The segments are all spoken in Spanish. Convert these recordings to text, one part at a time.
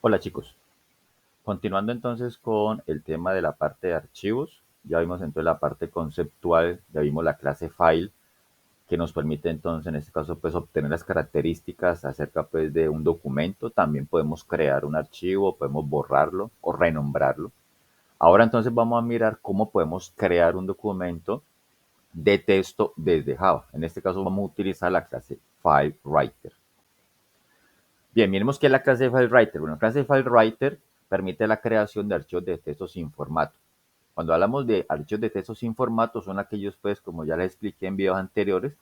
Hola chicos, continuando entonces con el tema de la parte de archivos, ya vimos entonces la parte conceptual, ya vimos la clase file que nos permite entonces en este caso pues obtener las características acerca pues de un documento, también podemos crear un archivo, podemos borrarlo o renombrarlo. Ahora entonces vamos a mirar cómo podemos crear un documento de texto desde Java. En este caso vamos a utilizar la clase FileWriter. Bien, miremos qué es la clase de FileWriter. Bueno, la clase de FileWriter permite la creación de archivos de texto sin formato. Cuando hablamos de archivos de texto sin formato, son aquellos, pues, como ya les expliqué en videos anteriores,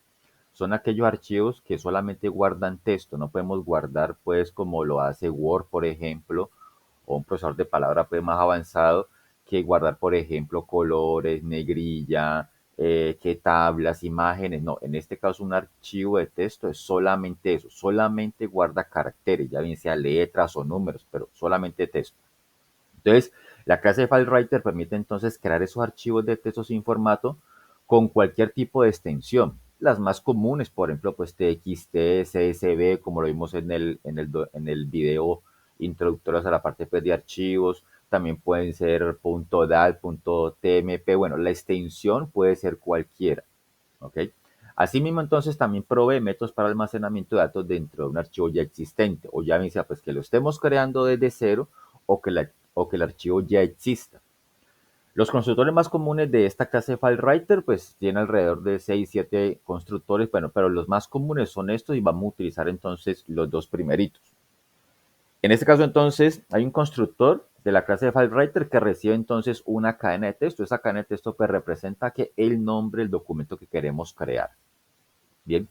son aquellos archivos que solamente guardan texto. No podemos guardar, pues, como lo hace Word, por ejemplo, o un procesador de palabra pues, más avanzado, que guardar, por ejemplo, colores, negrilla, que tablas, imágenes. No, en este caso un archivo de texto es solamente eso, solamente guarda caracteres, ya bien sea letras o números, pero solamente texto. Entonces, la clase de FileWriter permite entonces crear esos archivos de texto sin formato con cualquier tipo de extensión. Las más comunes, por ejemplo, pues TXT, CSV, como lo vimos en el video introductorio a la parte pues, de archivos. También pueden ser .dat, .tmp. Bueno, la extensión puede ser cualquiera. ¿Ok? Asimismo, entonces, también provee métodos para almacenamiento de datos dentro de un archivo ya existente, o ya sea pues que lo estemos creando desde cero o que el archivo ya exista. Los constructores más comunes de esta clase de FileWriter, pues tienen alrededor de 6, 7 constructores, bueno, pero los más comunes son estos y vamos a utilizar entonces los dos primeritos. En este caso, entonces, hay un constructor de la clase de FileWriter que recibe entonces una cadena de texto. Esa cadena de texto pues representa que el nombre del documento que queremos crear. Bien,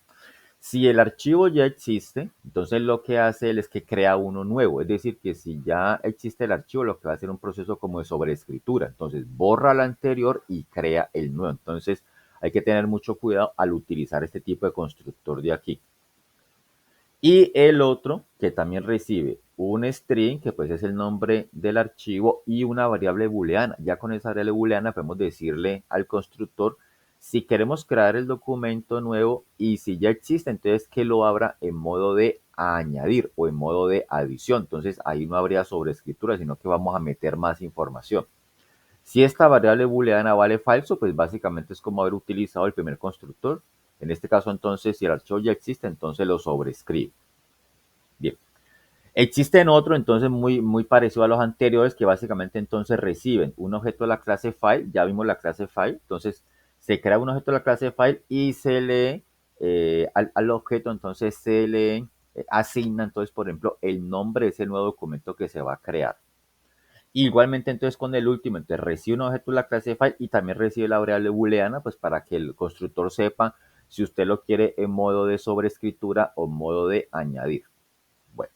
si el archivo ya existe, entonces lo que hace él es que crea uno nuevo. Es decir, que si ya existe el archivo, lo que va a hacer un proceso como de sobreescritura. Entonces borra el anterior y crea el nuevo. Entonces hay que tener mucho cuidado al utilizar este tipo de constructor de aquí. Y el otro que también recibe un string, que pues es el nombre del archivo, y una variable booleana. Ya con esa variable booleana podemos decirle al constructor si queremos crear el documento nuevo y si ya existe, entonces que lo abra en modo de añadir o en modo de adición. Entonces ahí no habría sobreescritura, sino que vamos a meter más información. Si esta variable booleana vale falso, pues básicamente es como haber utilizado el primer constructor. En este caso, entonces, si el archivo ya existe, entonces lo sobrescribe. Bien. Existen otro, entonces, muy parecido a los anteriores, que básicamente entonces reciben un objeto de la clase file. Ya vimos la clase file. Entonces, se crea un objeto de la clase file y se le al objeto, entonces se le asigna, entonces, por ejemplo, el nombre de ese nuevo documento que se va a crear. Igualmente, entonces, con el último, entonces recibe un objeto de la clase file y también recibe la variable booleana, pues para que el constructor sepa si usted lo quiere en modo de sobreescritura o modo de añadir. Bueno,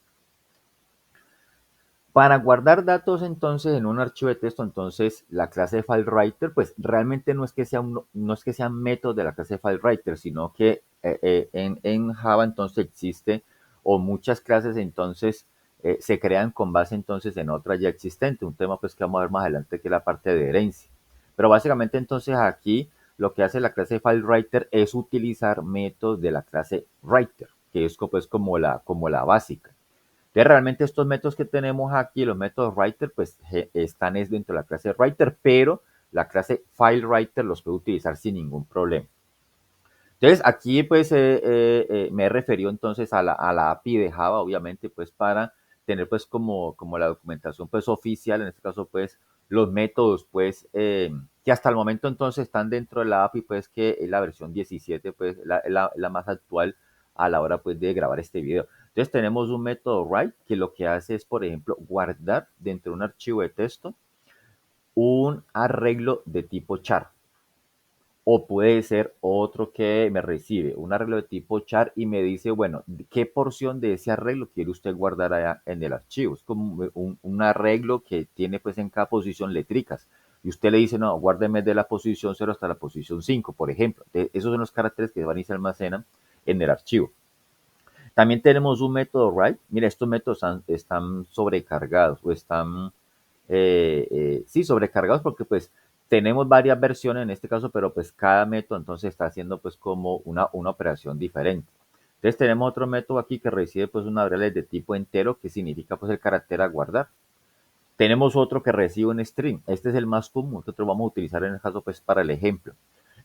para guardar datos entonces en un archivo de texto, entonces la clase de FileWriter, pues realmente no es que sea un método de la clase de FileWriter, sino que en Java entonces existe o muchas clases entonces se crean con base entonces en otra ya existente, un tema pues que vamos a ver más adelante que es la parte de herencia. Pero básicamente entonces aquí lo que hace la clase de FileWriter es utilizar métodos de la clase Writer, que es pues como la básica. Entonces, realmente estos métodos que tenemos aquí, los métodos writer, pues están dentro de la clase writer, pero la clase file writer los puede utilizar sin ningún problema. Entonces, aquí pues me he referido entonces a la API de Java, obviamente, pues para tener pues como la documentación pues oficial, en este caso pues los métodos pues que hasta el momento entonces están dentro de la API pues que es la versión 17 pues la más actual a la hora pues de grabar este video. Entonces tenemos un método write que lo que hace es por ejemplo guardar dentro de un archivo de texto un arreglo de tipo char. O puede ser otro que me recibe un arreglo de tipo char y me dice, bueno, ¿qué porción de ese arreglo quiere usted guardar allá en el archivo? Es como un arreglo que tiene pues en cada posición letricas. Y usted le dice, no, guárdeme de la posición 0 hasta la posición 5, por ejemplo. Entonces, esos son los caracteres que van y se almacenan en el archivo. También tenemos un método write. Mira, estos métodos están sobrecargados o están, sí, sobrecargados porque pues tenemos varias versiones en este caso, pero pues cada método entonces está haciendo pues como una operación diferente. Entonces tenemos otro método aquí que recibe pues una variable de tipo entero, que significa pues el carácter a guardar. Tenemos otro que recibe un string. Este es el más común. Nosotros vamos a utilizar en el caso pues para el ejemplo.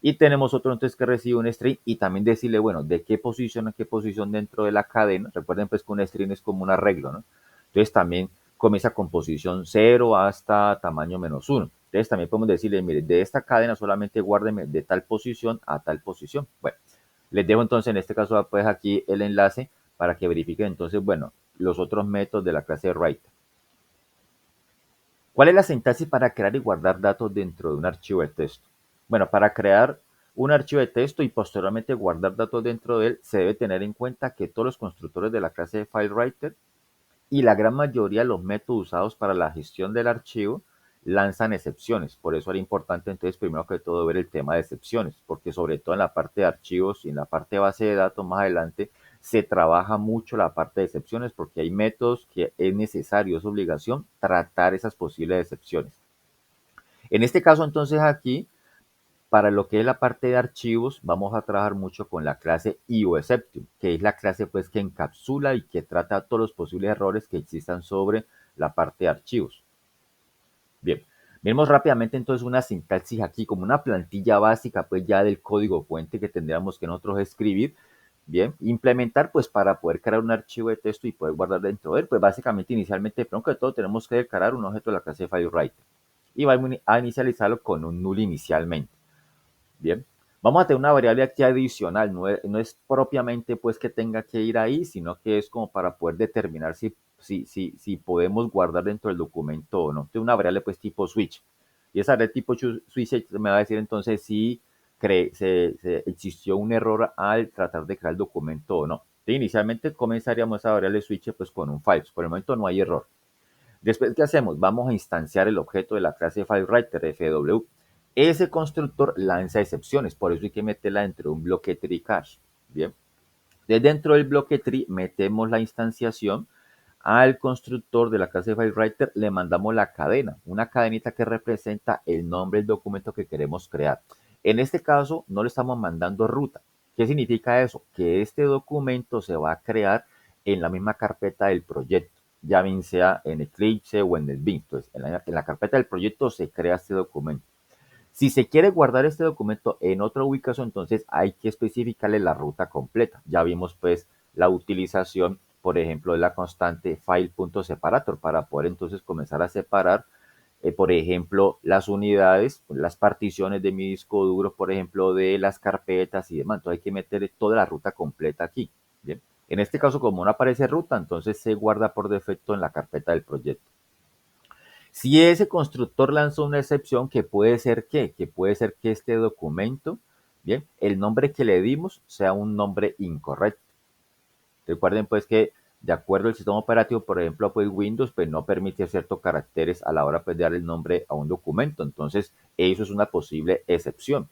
Y tenemos otro entonces que recibe un string y también decirle, bueno, de qué posición a qué posición dentro de la cadena. Recuerden pues que un string es como un arreglo, ¿no? Entonces también comienza con posición 0 hasta tamaño -1. Entonces también podemos decirle, mire, de esta cadena solamente guárdeme de tal posición a tal posición. Bueno, les dejo entonces en este caso pues aquí el enlace para que verifiquen entonces, bueno, los otros métodos de la clase write. ¿Cuál es la sintaxis para crear y guardar datos dentro de un archivo de texto? Bueno, para crear un archivo de texto y posteriormente guardar datos dentro de él, se debe tener en cuenta que todos los constructores de la clase de FileWriter y la gran mayoría de los métodos usados para la gestión del archivo lanzan excepciones. Por eso era importante entonces primero que todo ver el tema de excepciones, porque sobre todo en la parte de archivos y en la parte de base de datos más adelante se trabaja mucho la parte de excepciones porque hay métodos que es necesario, es obligación tratar esas posibles excepciones. En este caso entonces aquí, para lo que es la parte de archivos, vamos a trabajar mucho con la clase IOException, que es la clase pues que encapsula y que trata todos los posibles errores que existan sobre la parte de archivos. Bien, vemos rápidamente entonces una sintaxis aquí como una plantilla básica pues ya del código fuente que tendríamos que nosotros escribir. Bien, implementar pues para poder crear un archivo de texto y poder guardar dentro de él, pues básicamente inicialmente, primero que todo tenemos que declarar un objeto de la clase FileWriter y va a inicializarlo con un null inicialmente. Bien, vamos a tener una variable aquí adicional, no es propiamente pues que tenga que ir ahí, sino que es como para poder determinar si podemos guardar dentro del documento o no. Entonces una variable pues tipo switch. Y esa variable tipo switch me va a decir entonces si existió un error al tratar de crear el documento o no. Entonces, inicialmente comenzaríamos esa variable switch pues con un false. Por el momento no hay error. Después, ¿qué hacemos? Vamos a instanciar el objeto de la clase FileWriter, FW. Ese constructor lanza excepciones, por eso hay que meterla dentro de un bloque tree cache. Bien. Desde dentro del bloque tree metemos la instanciación al constructor de la clase FileWriter, le mandamos la cadena, una cadenita que representa el nombre del documento que queremos crear. En este caso, no le estamos mandando ruta. ¿Qué significa eso? Que este documento se va a crear en la misma carpeta del proyecto, ya bien sea en Eclipse o en el Bin. Entonces, en la carpeta del proyecto se crea este documento. Si se quiere guardar este documento en otra ubicación, entonces hay que especificarle la ruta completa. Ya vimos pues la utilización, por ejemplo, de la constante file.separator para poder entonces comenzar a separar, por ejemplo, las unidades, las particiones de mi disco duro, por ejemplo, de las carpetas y demás. Entonces hay que meter toda la ruta completa aquí. Bien. En este caso, como no aparece ruta, entonces se guarda por defecto en la carpeta del proyecto. Si ese constructor lanzó una excepción, que puede ser que puede ser que este documento, bien, el nombre que le dimos sea un nombre incorrecto. Recuerden pues que de acuerdo al sistema operativo, por ejemplo, pues Windows pues no permite ciertos caracteres a la hora pues de dar el nombre a un documento. Entonces, eso es una posible excepción.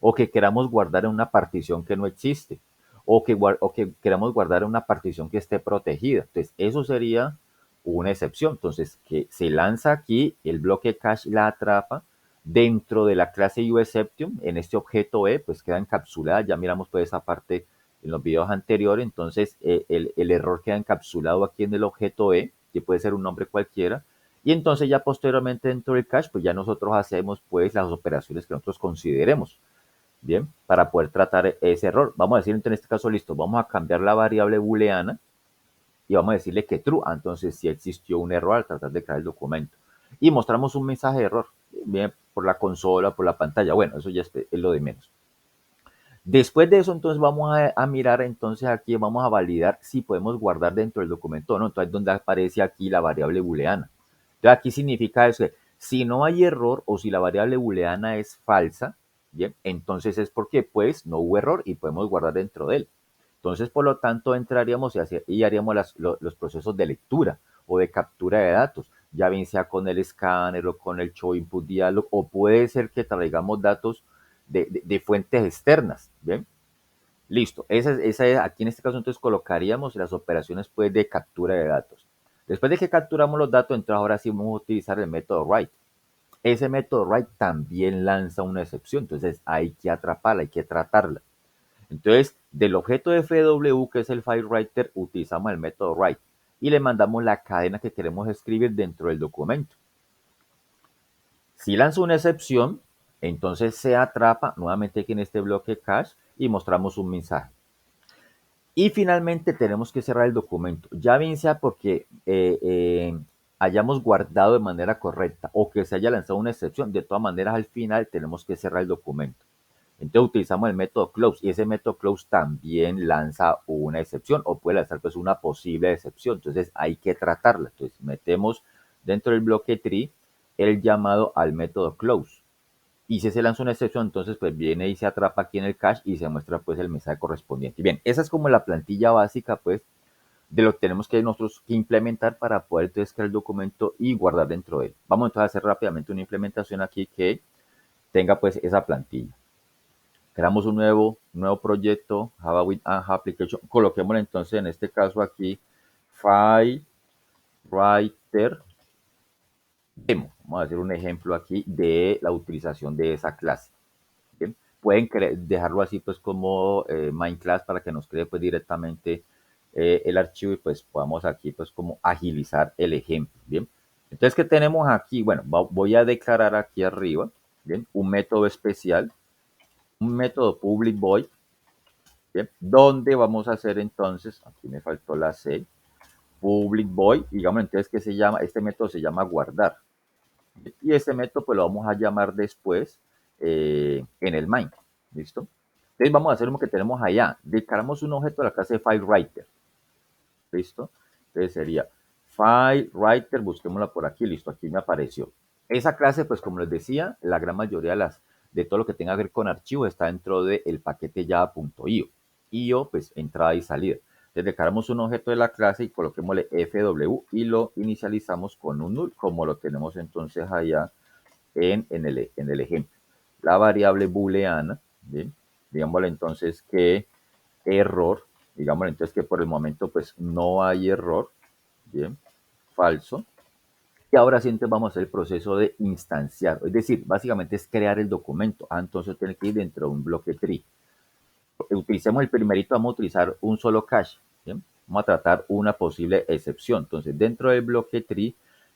O que queramos guardar en una partición que no existe. O que queramos guardar en una partición que esté protegida. Entonces, eso sería una excepción. Entonces, que se lanza aquí, el bloque cache la atrapa dentro de la clase UException, en este objeto E, pues queda encapsulada. Ya miramos pues esa parte en los videos anteriores. Entonces, el error queda encapsulado aquí en el objeto E, que puede ser un nombre cualquiera. Y entonces ya posteriormente dentro del cache, pues ya nosotros hacemos pues las operaciones que nosotros consideremos. Bien, para poder tratar ese error. Vamos a decir en este caso, listo, vamos a cambiar la variable booleana y vamos a decirle que true. Entonces, si existió un error al tratar de crear el documento. Y mostramos un mensaje de error, bien, por la consola, por la pantalla. Bueno, eso ya es lo de menos. Después de eso, entonces vamos a mirar, entonces aquí vamos a validar si podemos guardar dentro del documento o no. Entonces, donde aparece aquí la variable booleana. Entonces, aquí significa eso, que si no hay error o si la variable booleana es falsa, bien, entonces es porque pues no hubo error y podemos guardar dentro de él. Entonces, por lo tanto, entraríamos y haríamos los procesos de lectura o de captura de datos, ya bien sea con el escáner o con el show input dialog, o puede ser que traigamos datos de fuentes externas, ¿bien? Listo. Aquí en este caso entonces colocaríamos las operaciones pues de captura de datos. Después de que capturamos los datos, entonces ahora sí vamos a utilizar el método write. Ese método write también lanza una excepción, entonces hay que atraparla, hay que tratarla. Entonces, del objeto de FW, que es el file writer, utilizamos el método write y le mandamos la cadena que queremos escribir dentro del documento. Si lanza una excepción, entonces se atrapa nuevamente aquí en este bloque cache y mostramos un mensaje. Y finalmente tenemos que cerrar el documento, ya bien sea porque hayamos guardado de manera correcta o que se haya lanzado una excepción. De todas maneras, al final tenemos que cerrar el documento. Entonces utilizamos el método close y ese método close también lanza una excepción o puede lanzar pues una posible excepción. Entonces hay que tratarla. Entonces metemos dentro del bloque tree el llamado al método close. Y si se lanza una excepción, entonces pues viene y se atrapa aquí en el cache y se muestra pues el mensaje correspondiente. Bien, esa es como la plantilla básica pues de lo que tenemos que nosotros que implementar para poder crear el documento y guardar dentro de él. Vamos entonces a hacer rápidamente una implementación aquí que tenga pues esa plantilla. Creamos un nuevo proyecto, Java with an Application. Coloquemos entonces en este caso aquí File Writer Demo. Vamos a hacer un ejemplo aquí de la utilización de esa clase. Bien. Pueden dejarlo así pues como main class para que nos cree pues directamente el archivo y pues podamos aquí pues como agilizar el ejemplo. Bien. Entonces, ¿qué tenemos aquí? Bueno, voy a declarar aquí arriba, bien, un método especial, un método public void, bien, donde vamos a hacer entonces, aquí me faltó la C, public void, digamos entonces que se llama, este método se llama guardar. Y este método pues lo vamos a llamar después en el main. ¿Listo? Entonces vamos a hacer lo que tenemos allá. Declaramos un objeto de la clase FileWriter. ¿Listo? Entonces sería FileWriter, busquémosla por aquí, listo, aquí me apareció. Esa clase, pues como les decía, la gran mayoría de todo lo que tenga que ver con archivos está dentro del paquete java.io. IO, pues entrada y salida. Entonces declaramos un objeto de la clase y coloquémosle FW y lo inicializamos con un null, como lo tenemos entonces allá en el ejemplo. La variable booleana, ¿bien? Digámosle entonces que error, digámosle entonces que por el momento pues no hay error, ¿bien? Falso. Y ahora sí entonces vamos a hacer el proceso de instanciar, es decir, básicamente es crear el documento. Entonces tiene que ir dentro de un bloque tree. Utilicemos el primerito, vamos a utilizar un solo cache, ¿bien? Vamos a tratar una posible excepción. Entonces dentro del bloque tree,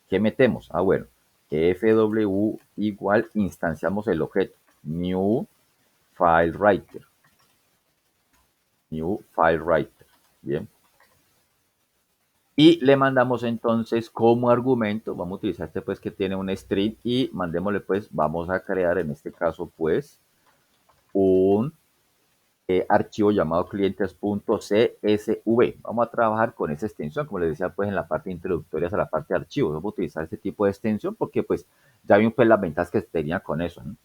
¿qué metemos? Bueno, fw igual instanciamos el objeto new file writer, bien. Y le mandamos entonces como argumento, vamos a utilizar este pues que tiene un string y mandémosle pues, vamos a crear en este caso pues un archivo llamado clientes.csv. Vamos a trabajar con esa extensión, como les decía pues en la parte introductoria a la parte de archivos. Vamos a utilizar este tipo de extensión porque pues ya vimos pues las ventajas que tenía con eso, ¿no?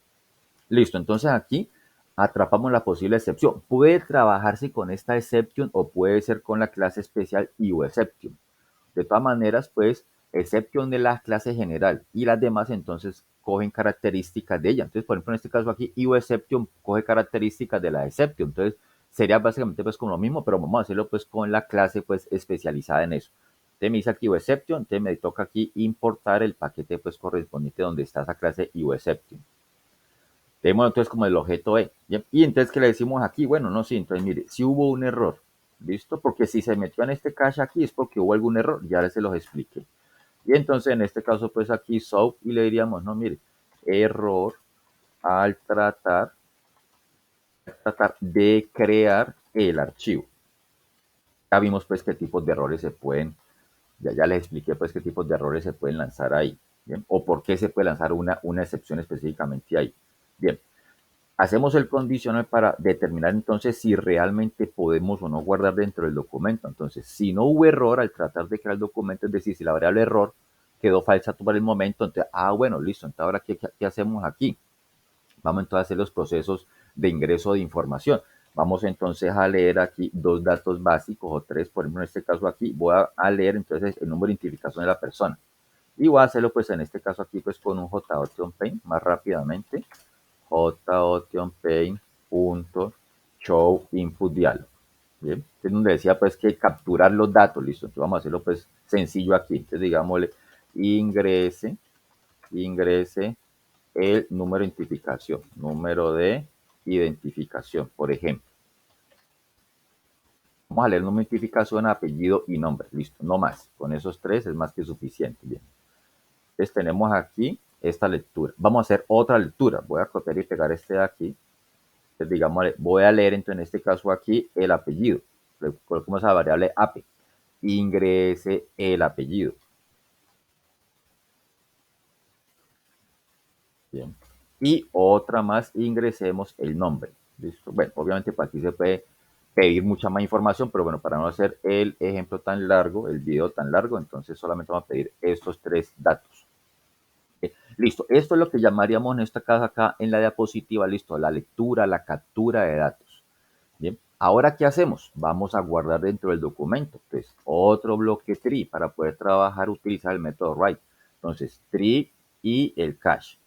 Listo, entonces aquí atrapamos la posible excepción. Puede trabajarse con esta exception o puede ser con la clase especial exception. De todas maneras, pues, exception de la clase general y las demás entonces cogen características de ella. Entonces, por ejemplo, en este caso aquí, exception coge características de la exception. Entonces, sería básicamente pues como lo mismo, pero vamos a hacerlo pues con la clase pues especializada en eso. Entonces me dice aquí exception, entonces me toca aquí importar el paquete pues correspondiente donde está esa clase exception. Tenemos entonces como el objeto E. ¿Bien? Y entonces, ¿qué le decimos aquí? Bueno, no, sí, entonces mire, si hubo un error, ¿listo? Porque si se metió en este cache aquí es porque hubo algún error, ya se los expliqué. Y entonces, en este caso, pues aquí solve y le diríamos, no, mire, error al tratar de crear el archivo. Ya vimos pues qué tipos de errores se pueden, ya les expliqué pues qué tipos de errores se pueden lanzar ahí, ¿bien? O por qué se puede lanzar una excepción específicamente ahí. Bien, hacemos el condicional para determinar entonces si realmente podemos o no guardar dentro del documento. Entonces, si no hubo error al tratar de crear el documento, es decir, si la variable error quedó falsa por el momento, entonces, bueno, listo, entonces ahora, ¿qué hacemos aquí? Vamos entonces a hacer los procesos de ingreso de información. Vamos entonces a leer aquí dos datos básicos o tres, por ejemplo, en este caso aquí, voy a leer entonces el número de identificación de la persona. Y voy a hacerlo pues en este caso aquí pues con un JOTionPaint más rápidamente. JOTionPaint.show input dialog. Bien, es donde decía pues que capturar los datos, listo. Entonces vamos a hacerlo pues sencillo aquí. Entonces digámosle ingrese el número de identificación, por ejemplo. Vamos a leer número de identificación, apellido y nombre. Listo, no más. Con esos tres es más que suficiente. Bien. Entonces tenemos aquí esta lectura. Vamos a hacer otra lectura. Voy a copiar y pegar este de aquí. Entonces, digamos, voy a leer entonces en este caso aquí el apellido. Le colocamos a la variable ape. Ingrese el apellido. Bien. Y otra más, ingresemos el nombre. ¿Listo? Bueno, obviamente para aquí se puede pedir mucha más información, pero bueno, para no hacer el ejemplo tan largo, el video tan largo, entonces solamente vamos a pedir estos tres datos. Listo, esto es lo que llamaríamos en esta casa acá en la diapositiva, listo, la lectura, la captura de datos. Bien, ahora ¿qué hacemos? Vamos a guardar dentro del documento. Entonces, otro bloque tree para poder trabajar, utilizar el método write. Entonces, tree y el cache.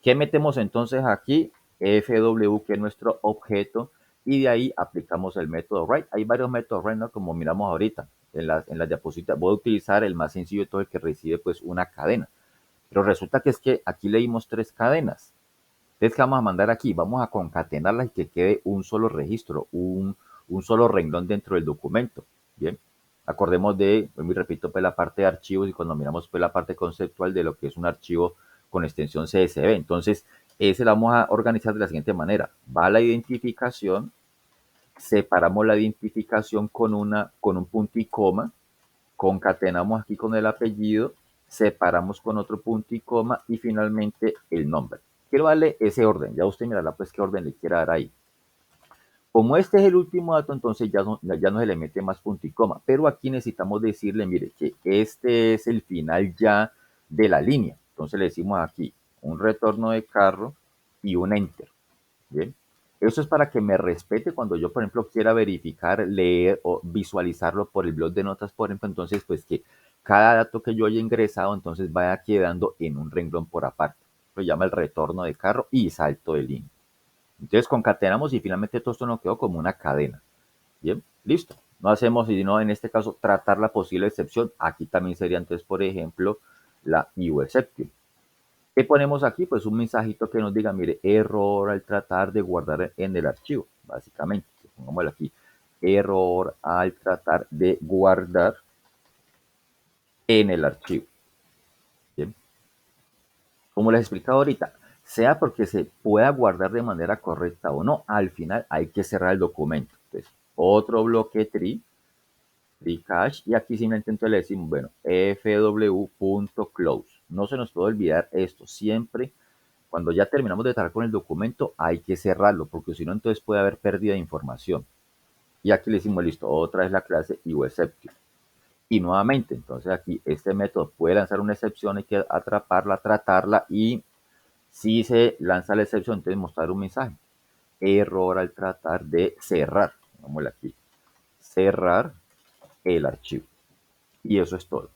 ¿Qué metemos entonces aquí? FW, que es nuestro objeto, y de ahí aplicamos el método write. Hay varios métodos write, ¿no? Como miramos ahorita en la diapositiva. Voy a utilizar el más sencillo de todo, el que recibe pues una cadena. Pero resulta que es que aquí leímos tres cadenas. Entonces, ¿qué vamos a mandar aquí? Vamos a concatenarlas y que quede un solo registro, un solo renglón dentro del documento. Bien, acordemos de, me repito, pues la parte de archivos y cuando miramos pues la parte conceptual de lo que es un archivo con extensión CSV. Entonces, ese lo vamos a organizar de la siguiente manera. Va la identificación, separamos la identificación con un punto y coma, concatenamos aquí con el apellido, separamos con otro punto y coma y finalmente el nombre. Quiero darle ese orden, ya usted mirará pues qué orden le quiera dar ahí. Como este es el último dato, entonces ya no se le mete más punto y coma, pero aquí necesitamos decirle, mire, que este es el final ya de la línea. Entonces le decimos aquí un retorno de carro y un enter. Bien, eso es para que me respete cuando yo, por ejemplo, quiera verificar, leer o visualizarlo por el blog de notas, por ejemplo, entonces, pues que cada dato que yo haya ingresado, entonces vaya quedando en un renglón por aparte. Lo llama el retorno de carro y salto de línea. Entonces concatenamos y finalmente todo esto nos quedó como una cadena. Bien, listo. No hacemos, sino en este caso, tratar la posible excepción. Aquí también sería entonces, por ejemplo, la exception. ¿Qué ponemos aquí? Pues un mensajito que nos diga, mire, error al tratar de guardar en el archivo, básicamente. Pongámoslo aquí. Error al tratar de guardar en el archivo. Bien. Como les he explicado ahorita, sea porque se pueda guardar de manera correcta o no, al final hay que cerrar el documento. Entonces, otro bloque tree cache, y aquí simplemente entonces le decimos, bueno, fw.close. No se nos puede olvidar esto, siempre cuando ya terminamos de trabajar con el documento hay que cerrarlo, porque si no entonces puede haber pérdida de información. Y aquí le decimos, listo, otra vez la clase exception. Y nuevamente, entonces aquí este método puede lanzar una excepción, hay que atraparla, tratarla, y si se lanza la excepción, entonces mostrar un mensaje. Error al tratar de cerrar. Vamos aquí. Cerrar el archivo. Y eso es todo.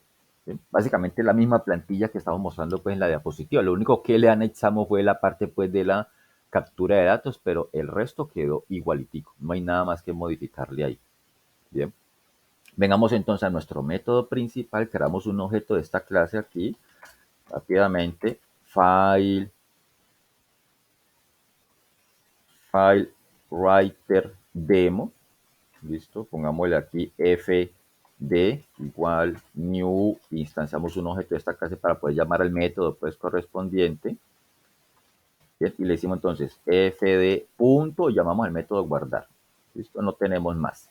¿Sí? Básicamente la misma plantilla que estamos mostrando pues en la diapositiva. Lo único que le anexamos fue la parte pues de la captura de datos, pero el resto quedó igualitico. No hay nada más que modificarle ahí. Bien. Vengamos entonces a nuestro método principal. Creamos un objeto de esta clase aquí. Rápidamente. File writer demo. Listo, pongámosle aquí fd igual new, instanciamos un objeto de esta clase para poder llamar al método pues correspondiente. Bien, y le decimos entonces fd punto, llamamos al método guardar. Listo, no tenemos más.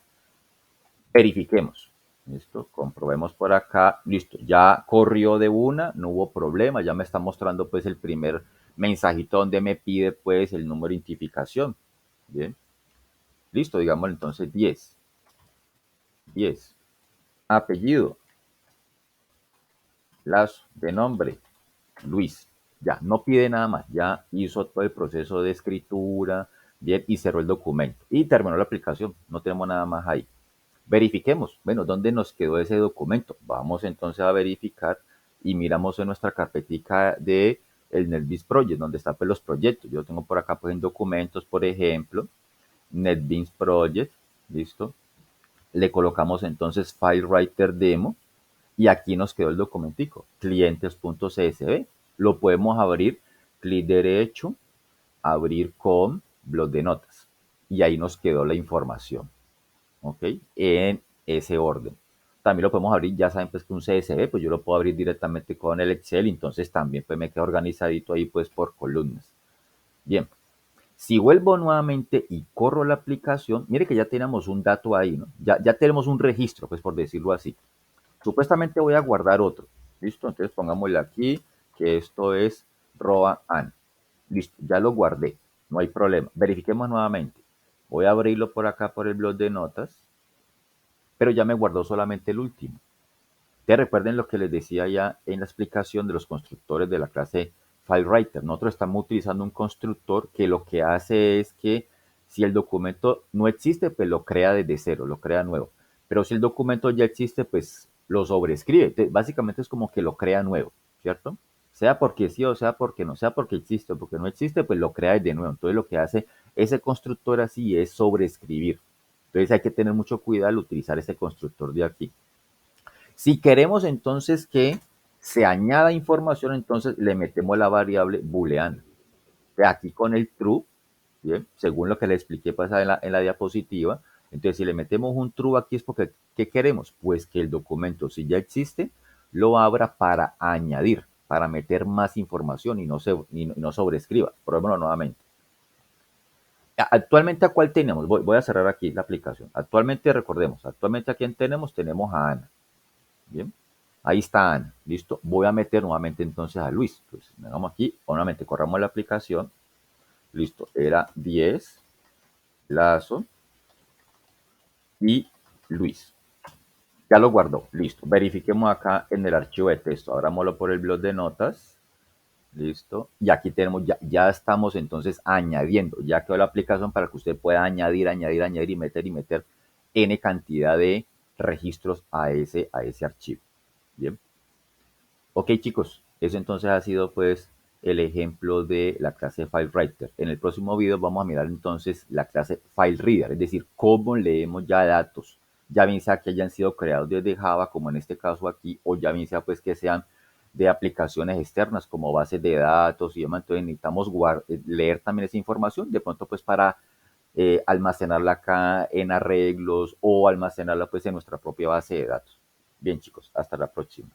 Verifiquemos. Listo, comprobemos por acá. Listo, ya corrió de una, no hubo problema, ya me está mostrando pues el primer mensajito donde me pide pues el número de identificación. Bien, listo, digamos entonces 10. Apellido, Lazo, de nombre, Luis. Ya, no pide nada más. Ya hizo todo el proceso de escritura, bien, y cerró el documento. Y terminó la aplicación. No tenemos nada más ahí. Verifiquemos. Bueno, ¿dónde nos quedó ese documento? Vamos entonces a verificar y miramos en nuestra carpetica de el NetBeans Project, donde están pues, los proyectos. Yo tengo por acá pues en documentos, por ejemplo, NetBeans Project. Listo. Le colocamos entonces FileWriter Demo. Y aquí nos quedó el documentico, clientes.csv. Lo podemos abrir, clic derecho, abrir con blog de notas. Y ahí nos quedó la información. ¿ok? En ese orden. También lo podemos abrir, ya saben pues que un CSV, pues yo lo puedo abrir directamente con el Excel, entonces también pues me queda organizadito ahí pues por columnas. Bien, si vuelvo nuevamente y corro la aplicación, mire que ya tenemos un dato ahí, ¿no? Ya tenemos un registro, pues por decirlo así. Supuestamente voy a guardar otro, ¿listo? Entonces pongámosle aquí que esto es ROA-AN. Listo, ya lo guardé, no hay problema. Verifiquemos nuevamente. Voy a abrirlo por acá por el blog de notas, pero ya me guardó solamente el último. Te recuerden lo que les decía ya en la explicación de los constructores de la clase FileWriter. Nosotros estamos utilizando un constructor que lo que hace es que si el documento no existe, pues lo crea desde cero, lo crea nuevo. Pero si el documento ya existe, pues lo sobrescribe. Entonces, básicamente es como que lo crea nuevo, ¿cierto? Sea porque sí o sea porque no, sea porque existe o porque no existe, pues lo crea de nuevo. Entonces lo que hace ese constructor así es sobreescribir. Entonces hay que tener mucho cuidado al utilizar ese constructor de aquí. Si queremos entonces que se añada información, entonces le metemos la variable booleana. Aquí con el true, ¿bien? Según lo que le expliqué pues, en la diapositiva. Entonces, si le metemos un true aquí es porque, ¿qué queremos? Pues que el documento, si ya existe, lo abra para añadir, para meter más información y no sobrescriba. Probémoslo nuevamente. Actualmente, ¿a cuál tenemos? Voy a cerrar aquí la aplicación. Actualmente, recordemos, actualmente a quién tenemos? Tenemos a Ana. Bien, ahí está Ana, listo. Voy a meter nuevamente entonces a Luis. Entonces, vengamos aquí, nuevamente corramos la aplicación. Listo, era 10, Lazo y Luis. Ya lo guardó, listo. Verifiquemos acá en el archivo de texto. Abrámoslo por el blog de notas. Listo. Y aquí tenemos, ya estamos entonces añadiendo. Ya quedó la aplicación para que usted pueda añadir, añadir y meter N cantidad de registros a ese archivo. Bien. Ok, chicos, eso entonces ha sido pues el ejemplo de la clase FileWriter. En el próximo video vamos a mirar entonces la clase FileReader, es decir, cómo leemos ya datos, ya bien sea que hayan sido creados desde Java, como en este caso aquí, o ya bien sea pues que sean de aplicaciones externas como bases de datos y demás. Entonces necesitamos leer también esa información, de pronto pues para almacenarla acá en arreglos o almacenarla pues en nuestra propia base de datos. Bien, chicos, hasta la próxima.